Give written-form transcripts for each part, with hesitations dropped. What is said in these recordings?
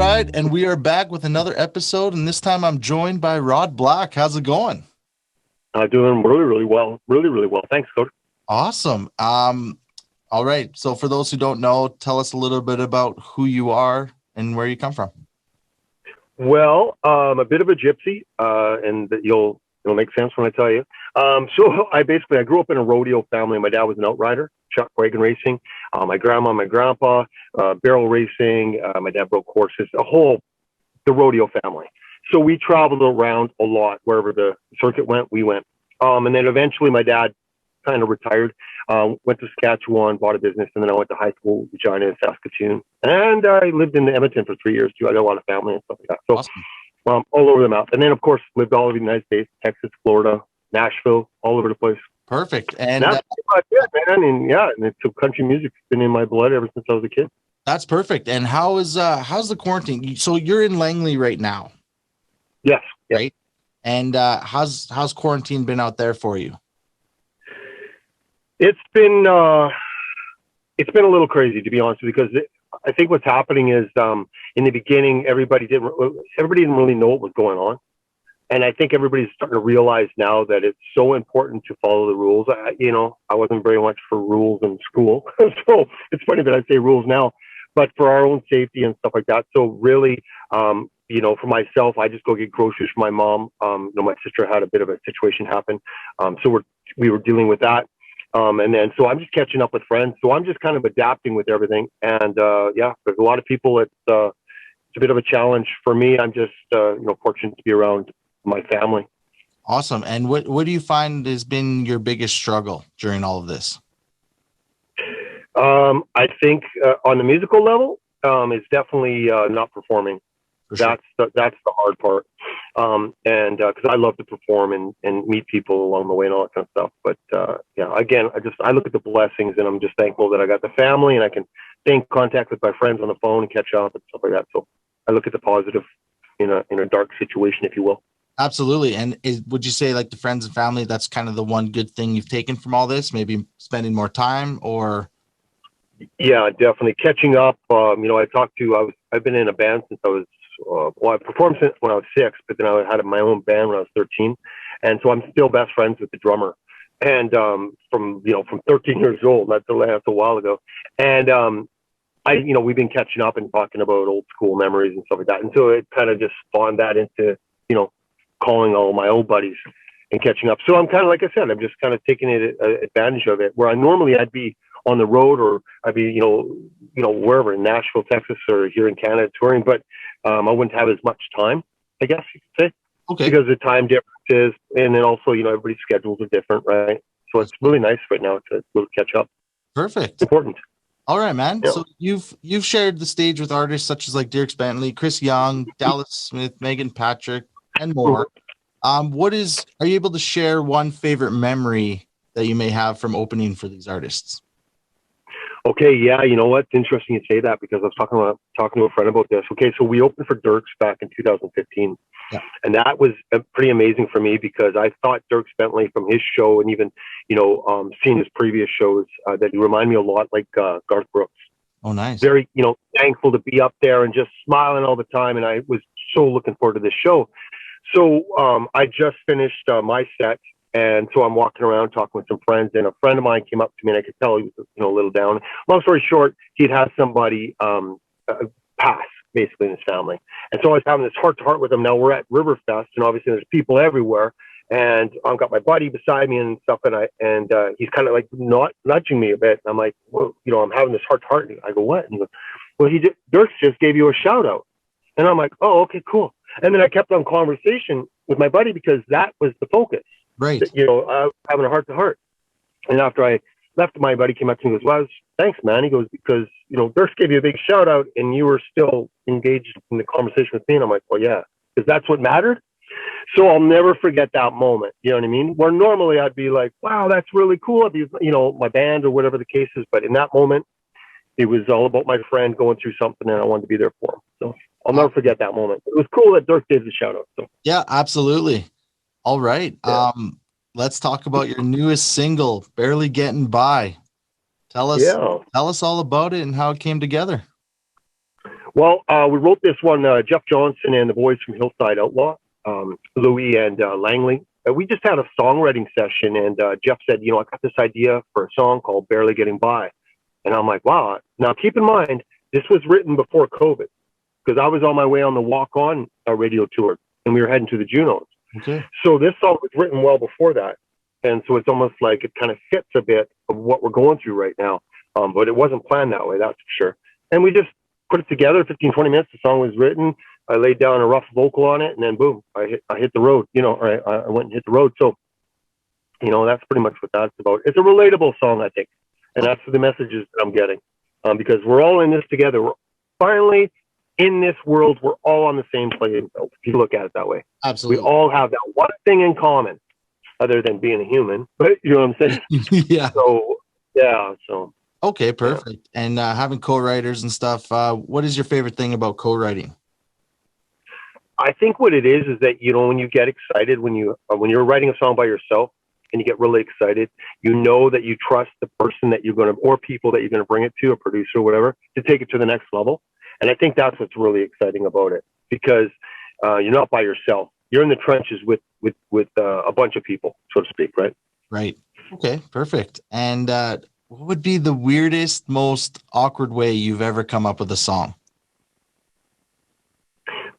right, and we are back with another episode, and this time I'm joined by Rod Black. How's it going? Doing really, really well. Really, really well. Thanks, Coach. Awesome. All right. So for those who don't know, tell us a little bit about who you are and where you come from. Well, a bit of a gypsy, and it'll make sense when I tell you. So I grew up in a rodeo family. My dad was an outrider, chuck wagon racing. My grandma, my grandpa, barrel racing. My dad broke horses. The rodeo family. So we traveled around a lot. Wherever the circuit went, we went. And then eventually my dad kind of retired, went to Saskatchewan, bought a business, and then I went to high school, Regina, Saskatoon. And I lived in Edmonton for 3 years too. I got a lot of family and stuff like that. So awesome. All over the map. And then, of course, lived all over the United States, Texas, Florida, Nashville, all over the place. Perfect. And that's it, man. And it's country music's been in my blood ever since I was a kid. That's perfect. And how's the quarantine? So you're in Langley right now. Yes. Right. And how's quarantine been out there for you? It's been a little crazy, to be honest with you, because I think what's happening is in the beginning everybody didn't really know what was going on, and I think everybody's starting to realize now that it's so important to follow the rules. I wasn't very much for rules in school, so it's funny that I say rules now, but for our own safety and stuff like that. So really, for myself, I just go get groceries for my mom. My sister had a bit of a situation happen, so we were dealing with that. And then, so I'm just catching up with friends. So I'm just kind of adapting with everything. And, there's a lot of people. It's a bit of a challenge for me. I'm just, fortunate to be around my family. Awesome. And what do you find has been your biggest struggle during all of this? I think, on the musical level, it's definitely, not performing. Sure. That's the hard part. Because I love to perform and meet people along the way and all that kind of stuff. But again, I look at the blessings and I'm just thankful that I got the family and I can stay in contact with my friends on the phone and catch up and stuff like that. So I look at the positive in a dark situation, if you will. Absolutely. And would you say, like, the friends and family, that's kind of the one good thing you've taken from all this? Maybe spending more time, or? Yeah, definitely catching up. I've been in a band since I was. I performed since when I was 6, but then I had my own band when I was 13, and so I'm still best friends with the drummer. And from 13 years old, that's a while ago. And we've been catching up and talking about old school memories and stuff like that. And so it kind of just spawned that into calling all my old buddies and catching up. So I'm kind of, like I said, I'm just kind of taking advantage of it, where I'd be on the road, or I'd be, wherever in Nashville, Texas, or here in Canada touring, but I wouldn't have as much time, I guess you could say, because the time differences, and then also, everybody's schedules are different, right? So it's really nice right now to catch up. Perfect. It's important. All right, man. Yeah. So you've shared the stage with artists such as like Dirk Bentley, Chris Young, Dallas Smith, Megan Patrick, and more. Are you able to share one favorite memory that you may have from opening for these artists? Okay, yeah, you know what? It's interesting you say that, because I was talking to a friend about this. Okay, so we opened for Dirks back in 2015, and that was pretty amazing for me, because I thought Dirk Bentley, from his show and even seeing his previous shows, that he reminded me a lot like Garth Brooks. Oh, nice. Very thankful to be up there and just smiling all the time, and I was so looking forward to this show. So I just finished my set. And so I'm walking around talking with some friends, and a friend of mine came up to me, and I could tell he was, a little down. Long story short, he'd had somebody pass, basically, in his family. And so I was having this heart-to-heart with him. Now we're at Riverfest, and obviously there's people everywhere. And I've got my buddy beside me and stuff, and he's kind of like not nudging me a bit. And I'm like, well, I'm having this heart-to-heart. I go, what? And he goes, well, Dirk just gave you a shout-out. And I'm like, oh, okay, cool. And then I kept on conversation with my buddy, because that was the focus. Right. Having a heart-to-heart. And after I left, my buddy came up to me and goes, well, thanks, man. He goes, because, Dirk gave you a big shout out and you were still engaged in the conversation with me. And I'm like, well, yeah, because that's what mattered. So I'll never forget that moment. You know what I mean? Where normally I'd be like, wow, that's really cool. I'd be, my band or whatever the case is. But in that moment, it was all about my friend going through something, and I wanted to be there for him. So I'll never forget that moment. It was cool that Dirk gave the shout out. So. Yeah, absolutely. All right. Yeah. Let's talk about your newest single, Barely Gettin By. Tell us all about it and how it came together. Well, we wrote this one, Jeff Johnson and the boys from Hillside Outlaw, Louis and Langley. We just had a songwriting session, and Jeff said, I got this idea for a song called Barely Getting By. And I'm like, wow. Now, keep in mind, this was written before COVID, because I was on my way on the Walk On radio tour, and we were heading to the Junos. Okay. So this song was written well before that. And so it's almost like it kind of fits a bit of what we're going through right now. But it wasn't planned that way, that's for sure. And we just put it together, 15, 20 minutes. The song was written. I laid down a rough vocal on it, and then boom, I hit the road, or I went and hit the road. So, that's pretty much what that's about. It's a relatable song, I think. And that's the messages that I'm getting. Because we're all in this together. We're finally in this world. We're all on the same playing field, if you look at it that way. Absolutely. We all have that one thing in common, other than being a human. But you know what I'm saying? Yeah. So, yeah. So. Okay, perfect. Yeah. And having co-writers and stuff, what is your favorite thing about co-writing? I think what it is that, when you get excited, when you're writing a song by yourself and you get really excited, that you trust the person that you're going to, or people that you're going to bring it to, a producer or whatever, to take it to the next level. And I think that's what's really exciting about it, because you're not by yourself. You're in the trenches with a bunch of people, so to speak, right? Right. Okay, perfect. And what would be the weirdest, most awkward way you've ever come up with a song?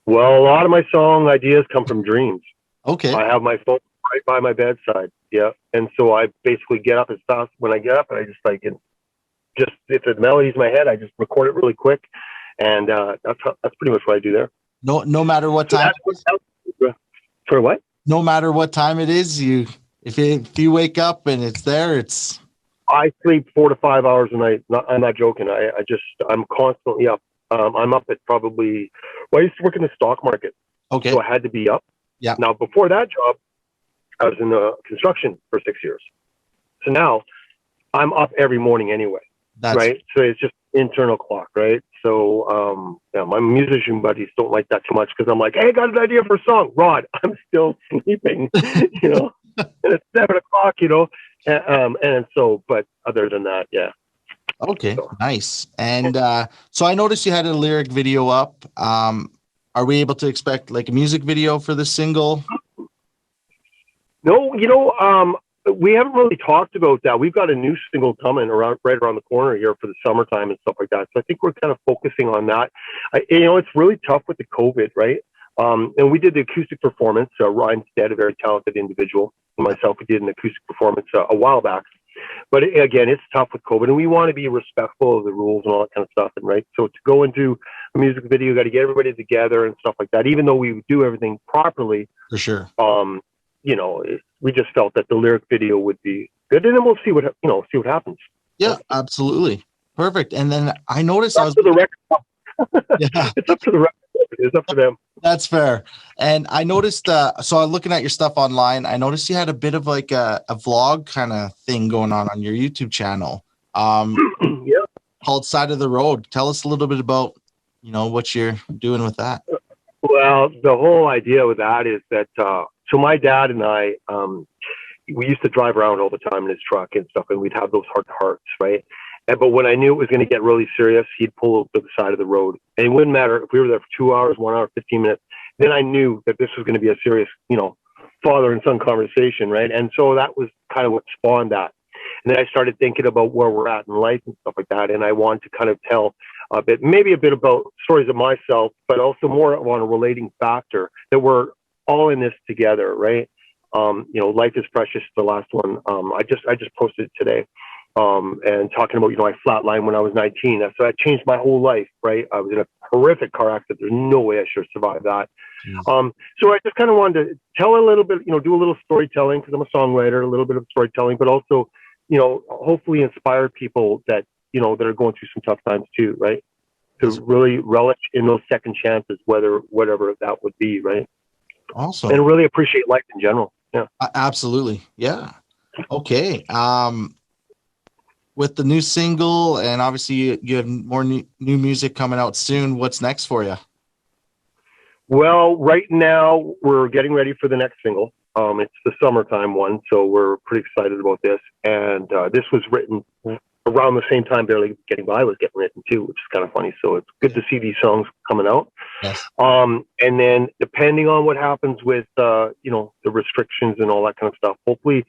Well, a lot of my song ideas come from dreams. Okay. I have my phone right by my bedside. Yeah. And so I basically get up as fast when I get up, and I just if the melody's in my head, I just record it really quick. And that's pretty much what I do there. No matter what time. For what? No matter what time it is, if you wake up and it's there, I sleep 4 to 5 hours a night. I'm not joking. I'm constantly up. I'm up at probably, I used to work in the stock market. Okay. So I had to be up. Yeah. Now, before that job, I was in construction for 6 years. So now I'm up every morning anyway. Right. So it's just internal clock. Right. So, my musician buddies don't like that too much, because I'm like, hey, I got an idea for a song. Rod, I'm still sleeping, and it's 7 o'clock, and so, but other than that, yeah. Okay, so. Nice. And so I noticed you had a lyric video up. Are we able to expect like a music video for the single? No, we haven't really talked about that. We've got a new single coming right around the corner here for the summertime and stuff like that. So I think we're kind of focusing on that. It's really tough with the COVID, right? And we did the acoustic performance. Ryan Stead, a very talented individual, and myself, we did an acoustic performance a while back. But again, it's tough with COVID, and we want to be respectful of the rules and all that kind of stuff. And right, so to go into a music video, you got to get everybody together and stuff like that. Even though we do everything properly, for sure. We just felt that the lyric video would be good, and then we'll see what happens. Yeah, absolutely, perfect. And then I noticed it's up to the record. Yeah, it's up to the record. It's up to them. That's fair. And I noticed, so I'm looking at your stuff online. I noticed you had a bit of like a vlog kind of thing going on your YouTube channel. Yeah. Called Side of the Road. Tell us a little bit about, what you're doing with that. Well, the whole idea with that is that, so my dad and I, we used to drive around all the time in his truck and stuff, and we'd have those heart-to-hearts, right? But when I knew it was going to get really serious, he'd pull over to the side of the road. And it wouldn't matter if we were there for 2 hours, 1 hour, 15 minutes. Then I knew that this was going to be a serious, father and son conversation, right? And so that was kind of what spawned that. And then I started thinking about where we're at in life and stuff like that. And I wanted to kind of tell maybe a bit about stories of myself, but also more on a relating factor that we're all in this together, right? Life is precious. The last one, I just posted it today. And talking about, I flatlined when I was 19. So that changed my whole life, right? I was in a horrific car accident. There's no way I should have survived that. So I just kind of wanted to tell a little bit, do a little storytelling, because I'm a songwriter, a little bit of storytelling, but also, hopefully inspire people that, that are going through some tough times too, right? To really relish in those second chances, whatever that would be, right? Awesome. And really appreciate life in general. Yeah. Absolutely. Yeah. Okay. With the new single, and obviously you have more new music coming out soon, what's next for you? Well, right now we're getting ready for the next single. It's the summertime one, so we're pretty excited about this. And this was written around the same time Barely Getting By was getting written too, which is kind of funny. So it's good to see these songs coming out. Yes. And then depending on what happens with, the restrictions and all that kind of stuff, hopefully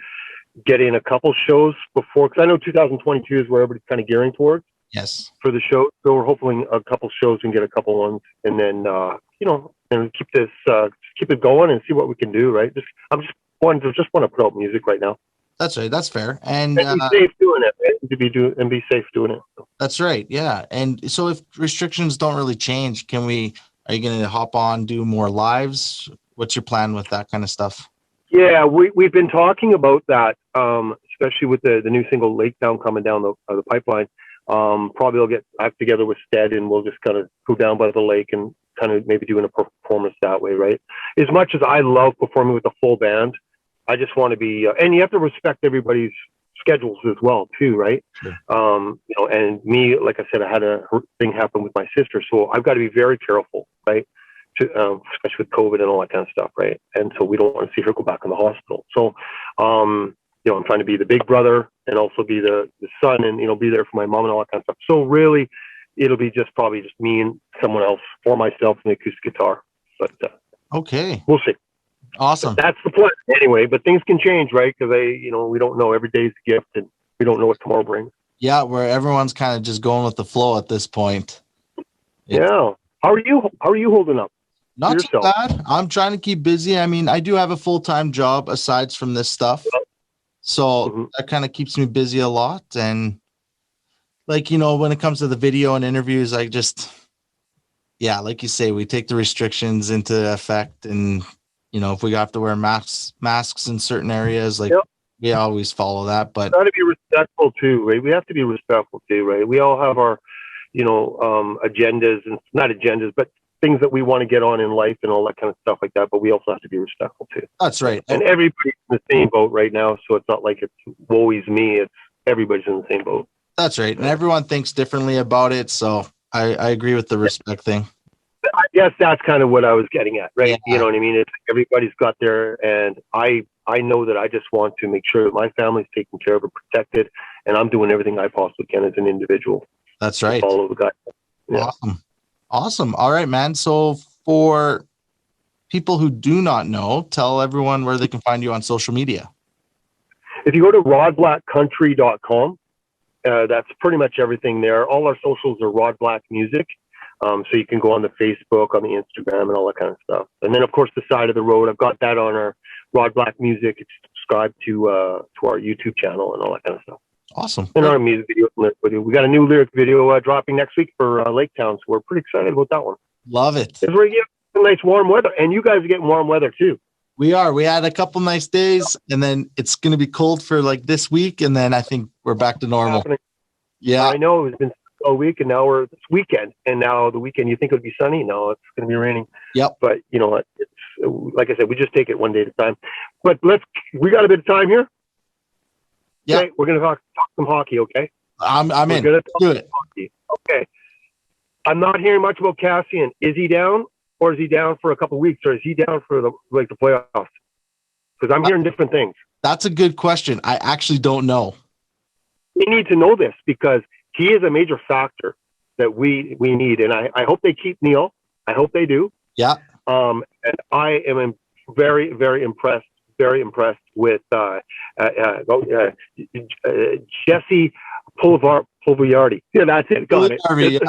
get in a couple shows before, because I know 2022 is where everybody's kind of gearing towards. Yes. For the show. So we're hoping a couple shows and get a couple ones, and then, and keep it going and see what we can do. Right. I just want to put out music right now. That's right. That's fair. And be safe doing it, right? And be safe doing it. That's right. Yeah. And so if restrictions don't really change, are you going to hop on, do more lives? What's your plan with that kind of stuff? Yeah, we've been talking about that, especially with the new single Lake Town coming down the pipeline. Probably I'll get back together with Stead and we'll just kind of go down by the lake and kind of maybe doing a performance that way, right? As much as I love performing with a full band, I just want to be, and you have to respect everybody's schedules as well too, right? Sure. And me, like I said, I had a thing happen with my sister, so I've got to be very careful, right? Especially with COVID and all that kind of stuff, right? And so we don't want to see her go back in the hospital. So, I'm trying to be the big brother and also be the son and, be there for my mom and all that kind of stuff. So really, it'll be probably just me and someone else for myself and the acoustic guitar. But okay, we'll see. Awesome. But that's the plan anyway, but things can change, right? Because we don't know, every day's a gift and we don't know what tomorrow brings. Yeah, where everyone's kind of just going with the flow at this point. Yeah. How are you holding up? Not too bad. I'm trying to keep busy. I mean, I do have a full-time job aside from this stuff. So that kind of keeps me busy a lot. And when it comes to the video and interviews, like you say, we take the restrictions into effect. And, if we have to wear masks in certain areas, we always follow that. But got to be respectful too, right? We have to be respectful too, right? We all have our, agendas and not agendas, but things that we want to get on in life and all that kind of stuff like that. But we also have to be respectful too. That's right. And everybody's in the same boat right now. So it's not like it's woe is me. It's everybody's in the same boat. That's right. And everyone thinks differently about it. So I agree with the respect thing. I guess that's kind of what I was getting at, right? Yeah. You know what I mean? It's everybody's got there. And I know that I just want to make sure that my family's taken care of and protected. And I'm doing everything I possibly can as an individual. That's right. Follow the guy. Yeah. Awesome. All right, man. So for people who do not know, tell everyone where they can find you on social media. If you go to rodblackcountry.com, that's pretty much everything there. All our socials are Rod Black Music. So you can go on the Facebook, on the Instagram, and all that kind of stuff. And then, of course, the side of the road, I've got that on our Rod Black Music. It's subscribed to our YouTube channel and all that kind of stuff. Awesome. And our music video. We got a new lyric video dropping next week for Lake Town, so we're pretty excited about that one. Love it. Because we're getting some nice warm weather, and you guys are getting warm weather too. We are. We had a couple nice days, and then it's going to be cold for this week, and then I think we're back to normal. Yeah, I know it's been a week, and now we're this weekend, and now the weekend you think it would be sunny. No, it's going to be raining. Yep. But you know what? It's like I said, we just take it one day at a time. But we got a bit of time here. Yeah, okay, we're going to talk some hockey. Okay, I'm in. Do it. Hockey. Okay, I'm not hearing much about Cassian. Is he down, or is he down for a couple of weeks, or is he down for the playoffs? Because I'm hearing different things. That's a good question. I actually don't know. We need to know this because he is a major factor that we need, and I hope they keep Neil. I hope they do. Yeah. And I am very, very impressed. Very impressed with Jesse Pulviardi. Yeah, that's it. Got it. Yeah.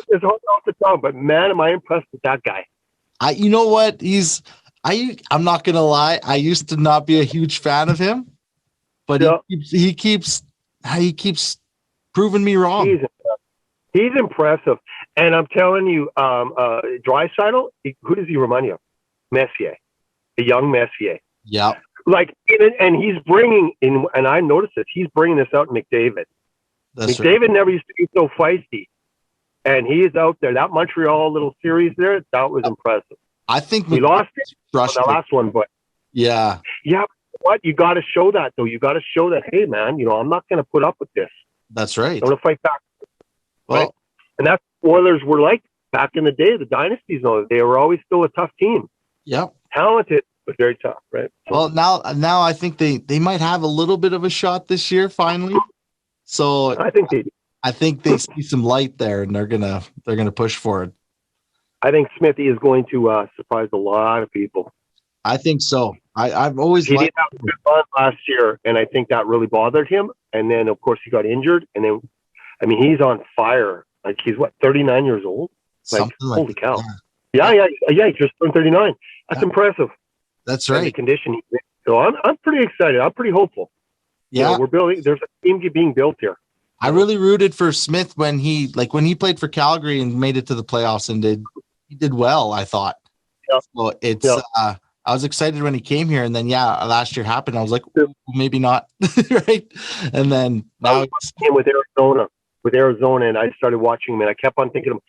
It's hard off the tongue, but man, am I impressed with that guy. You know what? I'm not gonna lie. I used to not be a huge fan of him, but he keeps proving me wrong. He's impressive, and I'm telling you, Draisaitl. Who does he remind you of? Messier, a young Messier. Yeah. And he's bringing in, and I noticed this. He's bringing this out in McDavid. That's McDavid right. never used to be so feisty, and he is out there. That Montreal little series there, that was impressive. I think we lost it on the last one, but yeah. What you got to show that though. You got to show that, hey man, I'm not going to put up with this. That's right. I'm going to fight back. Well, right? And that's what Oilers were like back in the day. The dynasties, they were always still a tough team. Yep. Talented, but very tough, right? Well, now I think they might have a little bit of a shot this year, finally. So I think they do. I think they see some light there, and they're gonna push for it. I think Smithy is going to surprise a lot of people. I think so. I've always He liked. didn't have a good run last year, and I think that really bothered him. And then, of course, he got injured. And then, I mean, he's on fire. Like, he's 39 years old? Like, Something like holy that, cow. Yeah. He just turned 39. That's impressive. That's And the right. conditioning. So I'm pretty excited. I'm pretty hopeful. Yeah. You know, we're building. There's a team being built here. I really rooted for Smith when he played for Calgary and made it to the playoffs and he did well, I thought. Yeah. So it's I was excited when he came here, and then last year happened. I was like, maybe not, right? And then now with Arizona, and I started watching him, and I kept on thinking,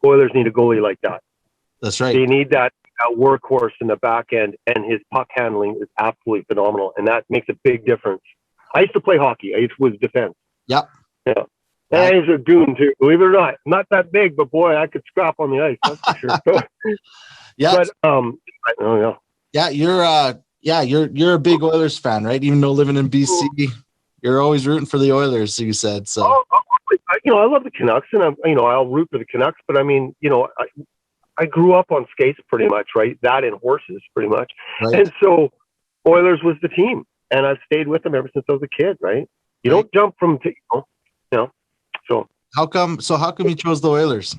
Oilers need a goalie like that. That's right. They need that workhorse in the back end, and his puck handling is absolutely phenomenal, and that makes a big difference. I used to play hockey. I was defense. Yep. Yeah. And he's a goon too. Believe it or not, not that big, but boy, I could scrap on the ice. That's for sure. Yeah. But yeah, you're a big Oilers fan, right? Even though living in BC, you're always rooting for the Oilers, you said. So, I love the Canucks, and I'll root for the Canucks. But I mean, I grew up on skates pretty much, right? That and horses, pretty much. Right. And so, Oilers was the team, and I've stayed with them ever since I was a kid, right? You don't jump from, So how come you chose the Oilers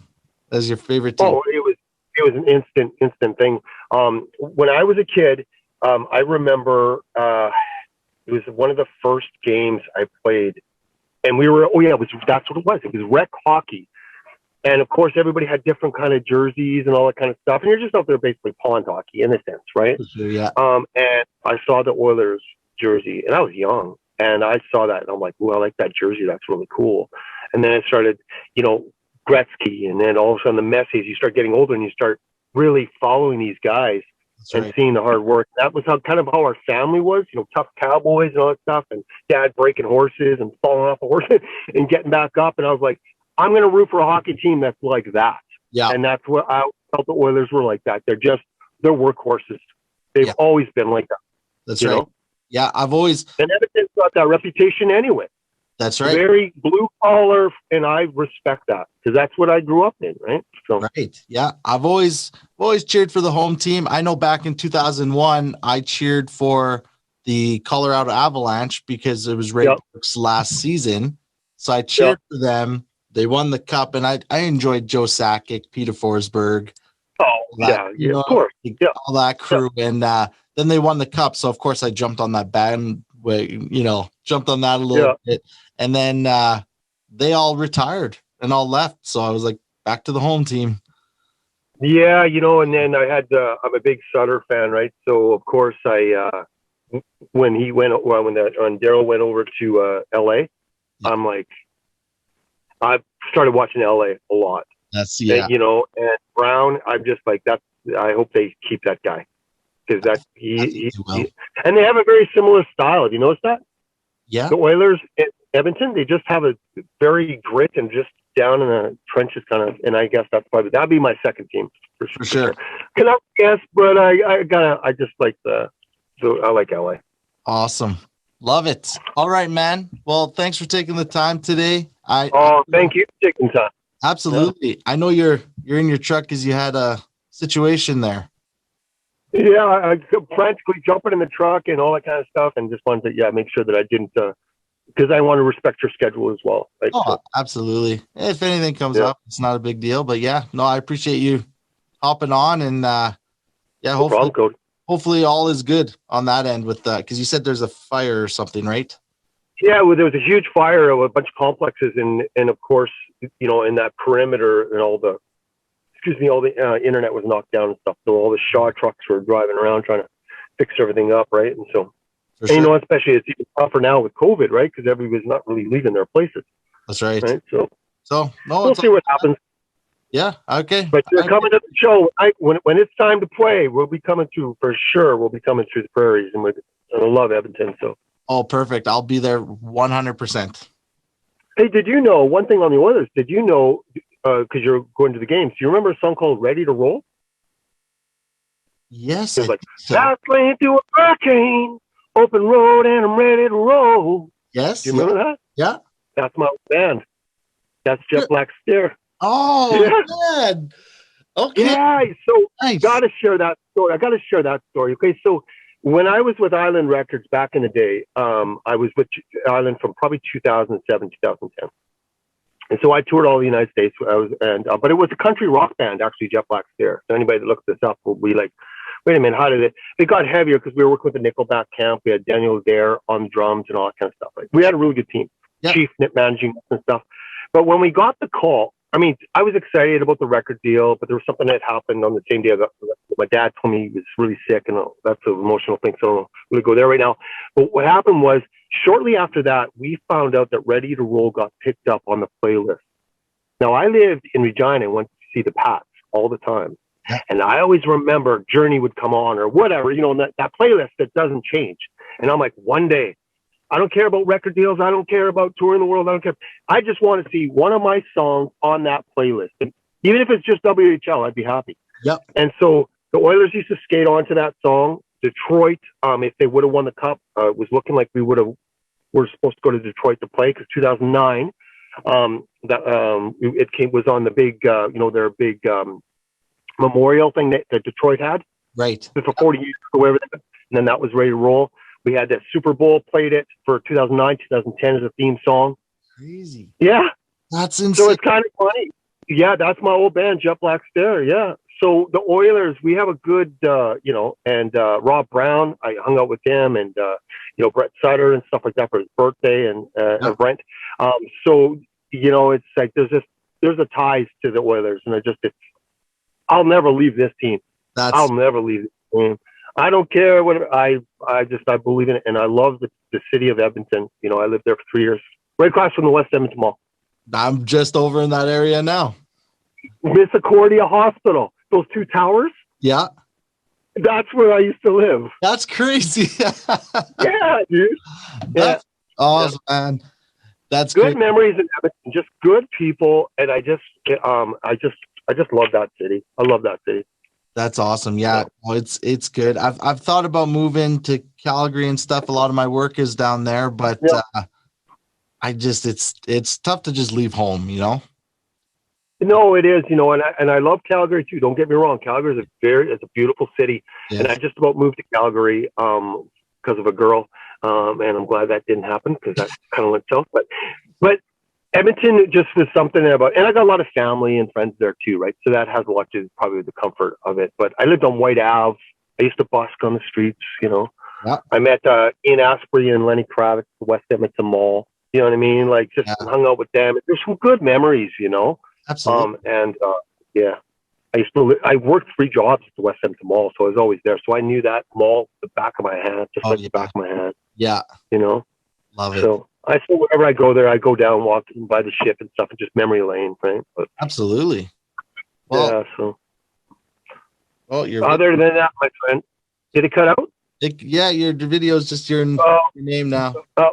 as your favorite team? Oh, it was an instant thing. When I was a kid, I remember it was one of the first games I played, and that's what it was. It was rec hockey, and of course everybody had different kind of jerseys and all that kind of stuff, and you're just out there basically pond hockey in a sense, right? Sure, yeah. And I saw the Oilers jersey, and I was young, and I saw that, and I'm like, "Ooh, I like that jersey. That's really cool." And then I started, Gretzky, and then all of a sudden the Messies. You start getting older, and you start really following these guys and seeing the hard work. That was how our family was, tough cowboys and all that stuff, and dad breaking horses and falling off a horse and getting back up. And I was like, I'm going to root for a hockey team that's like that. Yeah. And that's what I felt the Oilers were like that. They're workhorses. They've always been like that. That's right. Yeah, I've always. And Edmonton's got that reputation anyway. That's right. Very blue collar, and I respect that because that's what I grew up in, right? So. Right. Yeah, I've always cheered for the home team. I know back in 2001, I cheered for the Colorado Avalanche because it was Ray Burke's last season. So I cheered for them. They won the cup, and I enjoyed Joe Sakic, Peter Forsberg. Of course. All that crew. And then they won the cup. So, of course, I jumped on that jumped on that a little bit. And then they all retired and all left. So I was like, back to the home team. Yeah, and then I'm a big Sutter fan, right? So, of course, when Daryl went over to LA, I'm like, I started watching LA a lot. That's, and Brown, I'm just like, I hope they keep that guy. Because and they have a very similar style. Have you noticed that? Yeah. The Oilers in Edmonton, they just have a very grit and just down in the trenches kind of, and I guess that'd be my second team for sure. Canucks, yes, but I just like I like LA. Awesome. Love it. All right, man. Well, thanks for taking the time today. Thank you for taking time. Absolutely. Yeah. I know you're in your truck because you had a situation there. Yeah, I frantically jumping in the truck and all that kind of stuff, and just wanted to make sure that I didn't, because I want to respect your schedule as well. Right? Absolutely. If anything comes up, it's not a big deal. But I appreciate you hopping on, and hopefully all is good on that end with that, because you said there's a fire or something, right? Yeah, well, there was a huge fire of a bunch of complexes, and of course, in that perimeter, and all the internet was knocked down and stuff. So all the Shaw trucks were driving around trying to fix everything up, right? And so, especially it's even tougher now with COVID, right? Because everybody's not really leaving their places. That's right. So we'll see what happens. Yeah. Okay. But you're coming to the show when it's time to play. We'll be coming through for sure. We'll be coming through the prairies, and I love Edmonton. So. Oh, perfect. I'll be there 100%. Hey, did you know one thing on the Oilers? Did you know? Because you're going to the games. Do you remember a song called "Ready to Roll"? Yes. It's like fast lane through a hurricane, open road, and I'm ready to roll. Yes. Do you remember that? Yeah. That's my band. That's Jet Black Stare. Oh, Yeah. man. Okay. Yeah. So Nice. gotta share that story. I gotta share that story. Okay. So when I was with Island Records back in the day, I was with Island from probably 2007, 2010. And so I toured all the United States. But it was a country rock band, actually, Jet Black Stare. So anybody that looks this up will be like, wait a minute, how did it got heavier because we were working with the Nickelback camp. We had Daniel Adair on drums and all that kind of stuff. Like, we had a really good team, Chief managing and stuff. But when we got the call, I mean, I was excited about the record deal, but there was something that happened on the same day. My dad told me he was really sick, and that's an emotional thing, so I'm going to go there right now. But what happened was, shortly after that, we found out that Ready to Roll got picked up on the playlist. Now, I lived in Regina and went to see the Pats all the time. And I always remember Journey would come on or whatever, that playlist that doesn't change. And I'm like, one day, I don't care about record deals. I don't care about touring the world. I don't care. I just want to see one of my songs on that playlist. And even if it's just WHL, I'd be happy. Yep. And so the Oilers used to skate onto that song. Detroit, if they would have won the cup, it was looking like we're supposed to go to Detroit to play because 2009, it was on the big, their big memorial thing that Detroit had. Right. For 40 years or whatever. And then that was Ready to Roll. We had that Super Bowl, played it for 2009, 2010 as a theme song. Crazy. Yeah. That's insane. So it's kind of funny. Yeah, that's my old band, Jet Black Stare. Yeah. So the Oilers, we have a good, and Rob Brown, I hung out with him, and, Brett Sutter and stuff like that for his birthday, and Brent. So, it's like there's a ties to the Oilers, and I'll never leave this team. I'll never leave this team. I don't care what I believe in it, and I love the city of Edmonton. I lived there for 3 years, right across from the West Edmonton Mall. I'm just over in that area now. This Codi Hospital, those two towers. Yeah, that's where I used to live. That's crazy. Yeah, dude. That's awesome, man. That's good great. Memories in Edmonton, just good people, and I just love that city. I love that city. That's awesome. Yeah, well, it's good. I've thought about moving to Calgary and stuff. A lot of my work is down there, but it's tough to just leave home, No, it is, and I love Calgary too. Don't get me wrong. Calgary is it's a beautiful city, yes. And I just about moved to Calgary because of a girl, and I'm glad that didn't happen because that kind of went south. But Edmonton just was something about, and I got a lot of family and friends there too, right? So that has a lot to do, probably the comfort of it. But I lived on White Ave. I used to busk on the streets, Yeah. I met Ian Asprey and Lenny Kravitz at the West Edmonton Mall. You know what I mean? Like, just hung out with them. There's some good memories, Absolutely. I worked 3 jobs at the West Edmonton Mall, so I was always there. So I knew that mall, the back of my hand, the back of my hand. Yeah. Love it. So I still, wherever I go there, I go down, walk by the ship and stuff, and just memory lane, right? But, absolutely. Well, Well, other than that, my friend, did it cut out? Your video is just your name now. Oh,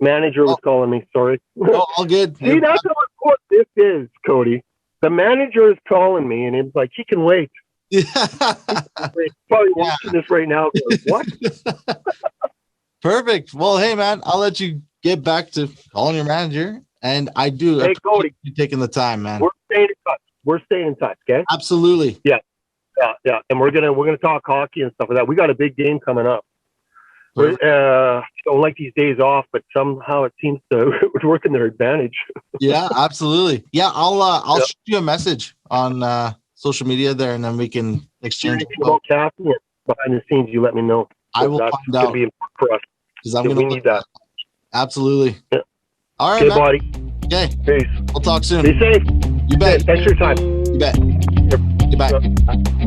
manager was calling me. Sorry. All good. See, that's what this is, Cody. The manager is calling me, and it's like, he can wait. Yeah. He's probably watching this right now. What? Perfect. Well, hey, man, I'll let you get back to calling your manager. And I do appreciate Cody, you taking the time, man. We're staying in touch, okay? Absolutely. Yeah. And we're gonna talk hockey and stuff like that. We got a big game coming up. Don't like these days off, but somehow it seems to work in their advantage. Yeah, absolutely. Yeah, I'll shoot you a message on social media there, and then we can exchange. About Kathy behind the scenes, you let me know. I will find out. Gonna be important for us because we need that. Absolutely. Yeah. All right, okay, buddy. Okay. Peace. We'll talk soon. Be safe. You bet. Thanks for your time. You bet. Goodbye.